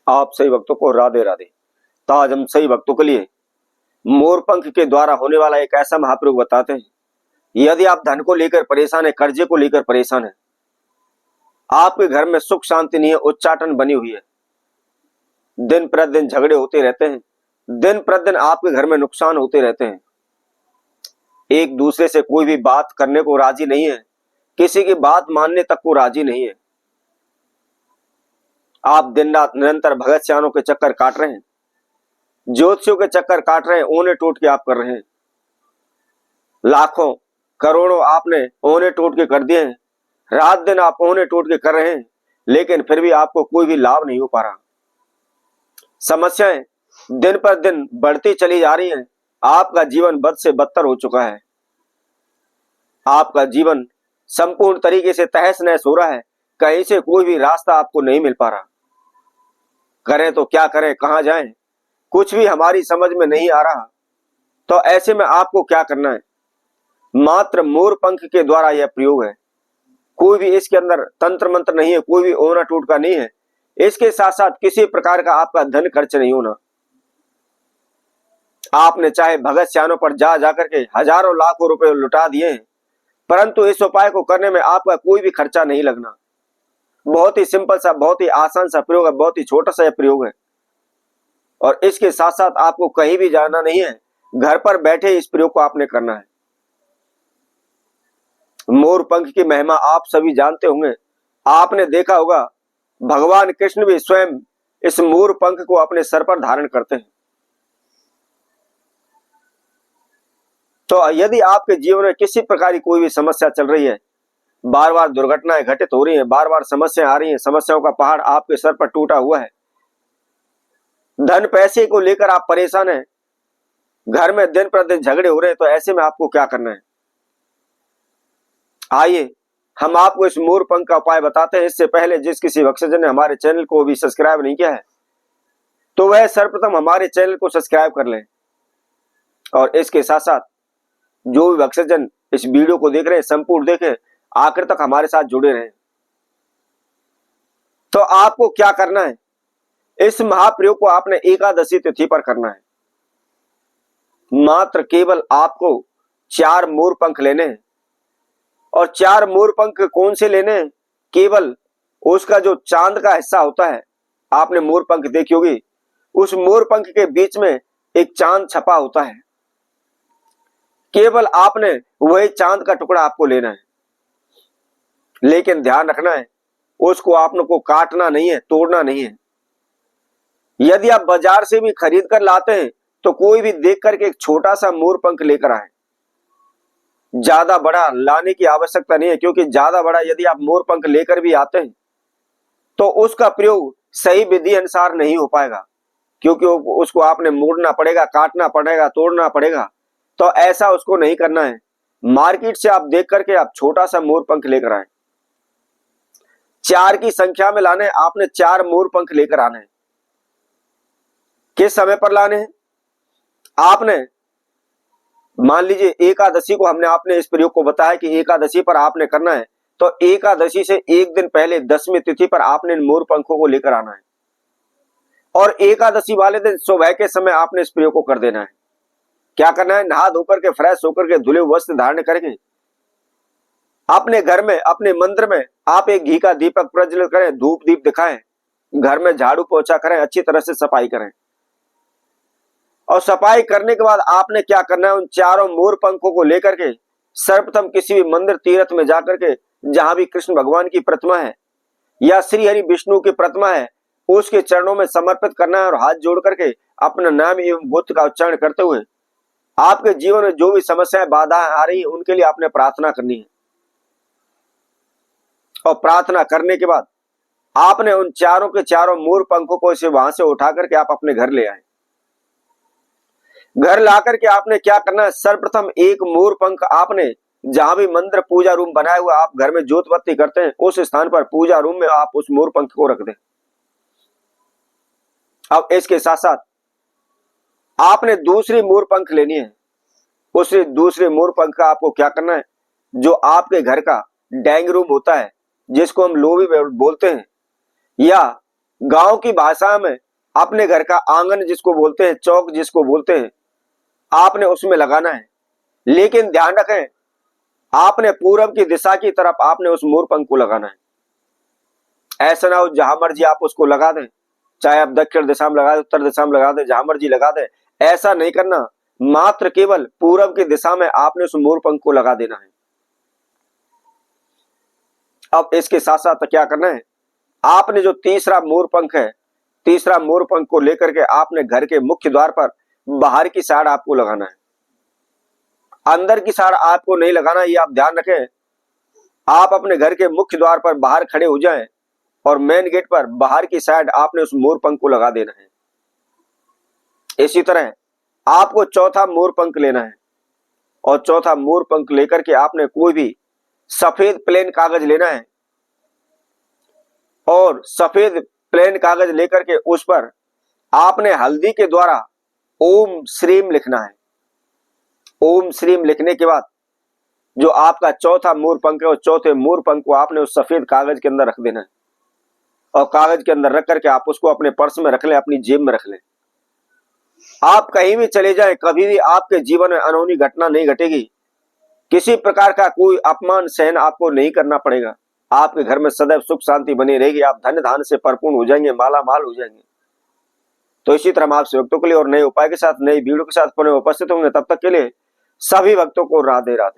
आप सही भक्तों को राधे राधे। तो आज हम सही भक्तों के लिए मोर पंख के द्वारा होने वाला एक ऐसा महाप्रयोग बताते हैं। यदि आप धन को लेकर परेशान है, कर्जे को लेकर परेशान है, आपके घर में सुख शांति नहीं है, उच्चाटन बनी हुई है, दिन प्रतिदिन झगड़े होते रहते हैं, दिन प्रतिदिन आपके घर में नुकसान होते रहते हैं, एक दूसरे से कोई भी बात करने को राजी नहीं है, किसी की बात मानने तक को राजी नहीं है, आप दिन रात निरंतर भगत सियानों के चक्कर काट रहे हैं, ज्योतिषियों के चक्कर काट रहे हैं, ओने टोट के आप कर रहे हैं, लाखों करोड़ों आपने ओने टोट के कर दिए हैं, रात दिन आप ओने टोट के कर रहे हैं, लेकिन फिर भी आपको कोई भी लाभ नहीं हो पा रहा। समस्याएं दिन पर दिन बढ़ती चली जा रही हैं, आपका जीवन बद से बदतर हो चुका है, आपका जीवन संपूर्ण तरीके से तहस नहस हो रहा है, कहीं से कोई भी रास्ता आपको नहीं मिल पा रहा। करें तो क्या करें, कहां जाएं, कुछ भी हमारी समझ में नहीं आ रहा। तो ऐसे में आपको क्या करना है, मात्र मोर पंख के द्वारा यह प्रयोग है, कोई भी इसके अंदर तंत्र मंत्र नहीं है, कोई भी ओना टोटका नहीं है, इसके साथ साथ किसी प्रकार का आपका धन खर्च नहीं होना। आपने चाहे भगत सियानों पर जा जाकर के हजारों लाखों रुपए लुटा दिए हैं, परंतु इस उपाय को करने में आपका कोई भी खर्चा नहीं लगना। बहुत ही सिंपल सा, बहुत ही आसान सा प्रयोग है, बहुत ही छोटा सा प्रयोग है, और इसके साथ साथ आपको कहीं भी जाना नहीं है, घर पर बैठे इस प्रयोग को आपने करना है। मोर पंख की महिमा आप सभी जानते होंगे, आपने देखा होगा भगवान कृष्ण भी स्वयं इस मोर पंख को अपने सर पर धारण करते हैं। तो यदि आपके जीवन में किसी प्रकार की कोई भी समस्या चल रही है, बार बार दुर्घटनाएं घटित हो रही हैं, बार बार समस्याएं आ रही हैं, समस्याओं का पहाड़ आपके सर पर टूटा हुआ है, धन पैसे को लेकर आप परेशान हैं, घर में दिन प्रतिदिन झगड़े हो रहे हैं, तो ऐसे में आपको क्या करना है, आइए हम आपको इस मोर पंख का उपाय बताते हैं। इससे पहले जिस किसी भक्तजन ने हमारे चैनल को भी सब्सक्राइब नहीं किया है, तो वह सर्वप्रथम हमारे चैनल को सब्सक्राइब कर लें, और इसके साथ साथ जो भी भक्तजन इस वीडियो को देख रहे हैं संपूर्ण देखें, आखिर तक हमारे साथ जुड़े रहें। तो आपको क्या करना है, इस महाप्रयोग को आपने एकादशी तिथि पर करना है। मात्र केवल आपको 4 मोर पंख लेने हैं, और 4 मोर पंख कौन से लेने हैं, केवल उसका जो चांद का हिस्सा होता है, आपने मोर पंख देखी होगी, उस मोर पंख के बीच में एक चांद छपा होता है, केवल आपने वही चांद का टुकड़ा आपको लेना है। लेकिन ध्यान रखना है, उसको आपने को काटना नहीं है, तोड़ना नहीं है। यदि आप बाजार से भी खरीद कर लाते हैं, तो कोई भी देख करके एक छोटा सा मोर पंख लेकर आए, ज्यादा बड़ा लाने की आवश्यकता नहीं है, क्योंकि ज्यादा बड़ा यदि आप मोर पंख लेकर भी आते हैं, तो उसका प्रयोग सही विधि अनुसार नहीं हो पाएगा, क्योंकि उसको आपने मोड़ना पड़ेगा, काटना पड़ेगा, तोड़ना पड़ेगा। तो ऐसा उसको नहीं करना है, मार्केट से आप देख करके आप छोटा सा मोर पंख लेकर आए, 4 की संख्या में लाने, आपने 4 मोर पंख लेकर आने हैं। किस समय पर लाने हैं, आपने मान लीजिए एकादशी को हमने आपने इस प्रयोग को बताया कि एकादशी पर आपने करना है, तो एकादशी से एक दिन पहले 10वीं तिथि पर आपने इन मोर पंखों को लेकर आना है, और एकादशी वाले दिन सुबह के समय आपने इस प्रयोग को कर देना है। क्या करना है, नहा धोकर के फ्रेश होकर के धुले वस्त्र धारण करके अपने घर में, अपने मंदिर में आप एक घी का दीपक प्रज्वलित करें, धूप दीप दिखाएं, घर में झाड़ू पोछा करें, अच्छी तरह से सफाई करें, और सफाई करने के बाद आपने क्या करना है, उन 4 मोर पंखों को लेकर के सर्वप्रथम किसी भी मंदिर तीर्थ में जाकर के, जहां भी कृष्ण भगवान की प्रतिमा है या श्री हरि विष्णु की प्रतिमा है, उसके चरणों में समर्पित करना है, और हाथ जोड़ करके अपना नाम एवं बुद्ध का उच्चारण करते हुए आपके जीवन में जो भी समस्याएं बाधा आ रही है, उनके लिए आपने प्रार्थना करनी है। और प्रार्थना करने के बाद आपने उन 4 के 4 मोर पंखों को इसे वहां से उठा करके आप अपने घर ले आए। घर ला करके आपने क्या करना है, सर्वप्रथम एक मोर पंख आपने जहां भी मंदिर पूजा रूम बनाया हुआ, आप घर में जोत बत्ती करते हैं, उस स्थान पर पूजा रूम में आप उस मोर पंख को रख दें। अब इसके साथ साथ आपने दूसरी मोर पंख लेनी है, उस दूसरे मोर पंख का आपको क्या करना है, जो आपके घर का डाइनिंग रूम होता है, जिसको हम लोबी बोलते हैं, या गांव की भाषा में अपने घर का आंगन जिसको बोलते हैं, चौक जिसको बोलते हैं, आपने उसमें लगाना है। लेकिन ध्यान रखें, आपने पूरब की दिशा की तरफ आपने उस मोरपंख को लगाना है। ऐसा ना हो जहां मर्जी आप उसको लगा दें, चाहे आप दक्षिण दिशा में लगा दें, उत्तर दिशा में लगा दें, जहां मर्जी लगा दें, ऐसा नहीं करना। मात्र केवल पूरब की दिशा में आपने उस मोरपंख को लगा देना है। अब इसके साथ साथ क्या करना है, आपने जो तीसरा मोरपंख है, तीसरा मोरपंख को लेकर के आपने घर के मुख्य द्वार पर बाहर की साइड आपको लगाना है। अंदर की साइड आपको नहीं लगाना, ये आप ध्यान रखें। आप अपने घर के मुख्य द्वार पर बाहर खड़े हो जाएं और मेन गेट पर बाहर की साइड आपने उस मोरपंख को लगा देना है। इसी तरह आपको चौथा मोरपंख लेना है और चौथा मोरपंख लेकर के आपने कोई भी सफेद प्लेन कागज लेना है और सफेद प्लेन कागज लेकर के उस पर आपने हल्दी के द्वारा ओम श्रीम लिखना है। ओम श्रीम लिखने के बाद जो आपका चौथा मोरपंख है, उस चौथे मोरपंख को आपने उस सफेद कागज के अंदर रख देना है और कागज के अंदर रख करके आप उसको अपने पर्स में रख लें, अपनी जेब में रख लें। आप कहीं भी चले जाएं, कभी भी आपके जीवन में अनहोनी घटना नहीं घटेगी, किसी प्रकार का कोई अपमान सहन आपको नहीं करना पड़ेगा। आपके घर में सदैव सुख शांति बनी रहेगी, आप धन धान से परिपूर्ण हो जाएंगे, माला माल हो जाएंगे। तो इसी तरह हम आपसे भक्तों के लिए और नए उपाय के साथ, नई वीडियो के साथ पुनः उपस्थित होंगे। तब तक के लिए सभी भक्तों को राधे राधे।